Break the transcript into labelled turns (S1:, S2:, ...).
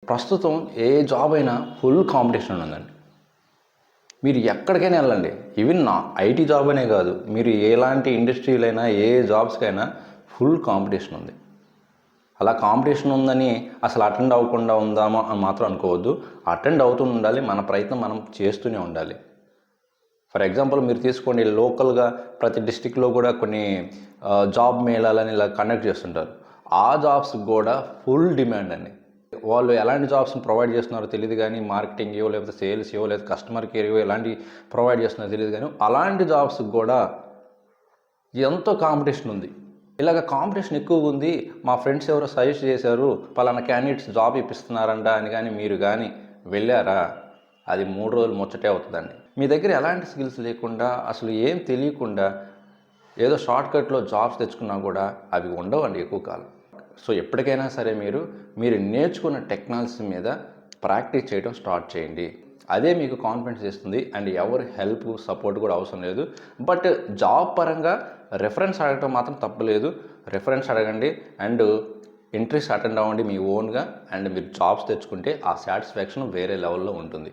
S1: ప్రస్తుతం ఏ జాబ్ అయినా full competition ఉందండి. మీరు ఎక్కడికైనా వెళ్ళండి, ఈవెన్ నా ఐటీ జాబ్ అనే కాదు, మీరు ఎలాంటి ఇండస్ట్రీలైనా ఏ జాబ్స్కైనా ఫుల్ కాంపిటీషన్ ఉంది. అలా కాంపిటీషన్ ఉందని అసలు అటెండ్ అవ్వకుండా ఉందామా అని మాత్రం అనుకోవద్దు. అటెండ్ అవుతూ ఉండాలి, మన ప్రయత్నం మనం చేస్తూనే ఉండాలి. ఫర్ ఎగ్జాంపుల్ మీరు తీసుకోండి, లోకల్గా ప్రతి డిస్టిక్లో కూడా కొన్ని జాబ్ మేళాలని ఇలా కండక్ట్ చేస్తుంటారు. ఆ జాబ్స్కి కూడా ఫుల్ డిమాండ్ అండి. వాళ్ళు ఎలాంటి జాబ్స్ని ప్రొవైడ్ చేస్తున్నారో తెలియదు, కానీ మార్కెటింగ్ ఏవో లేకపోతే సేల్స్ ఏవో లేదా కస్టమర్ కేర్ ఏవో ఎలాంటి ప్రొవైడ్ చేస్తున్నారో తెలియదు, కానీ అలాంటి జాబ్స్కి కూడా ఎంతో కాంపిటీషన్ ఉంది. ఇలాగ కాంపిటీషన్ ఎక్కువగా ఉంది, మా ఫ్రెండ్స్ ఎవరో సజెస్ట్ చేశారు పలానా క్యాండిడేట్స్ జాబ్ ఇప్పిస్తున్నారంట అని కానీ మీరు కానీ వెళ్ళారా, అది 3 రోజులు ముచ్చటే అవుతుందండి. మీ దగ్గర ఎలాంటి స్కిల్స్ లేకుండా, అసలు ఏం తెలియకుండా ఏదో షార్ట్కట్లో జాబ్స్ తెచ్చుకున్నా కూడా అవి ఉండవండి ఎక్కువ కాలం. సో ఎప్పటికైనా సరే మీరు నేర్చుకున్న టెక్నాలజీ మీద ప్రాక్టీస్ చేయడం స్టార్ట్ చేయండి. అదే మీకు కాన్ఫిడెన్స్ ఇస్తుంది. అండ్ ఎవరి హెల్ప్ సపోర్ట్ కూడా అవసరం లేదు. బట్ జాబ్ పరంగా రెఫరెన్స్ అడగటం మాత్రం తప్పలేదు. రెఫరెన్స్ అడగండి అండ్ ఇంట్రెస్ట్ అటెండ్ అవ్వండి మీ ఓన్గా. అండ్ మీరు జాబ్స్ తెచ్చుకుంటే ఆ సాటిస్ఫాక్షన్ వేరే లెవెల్లో ఉంటుంది.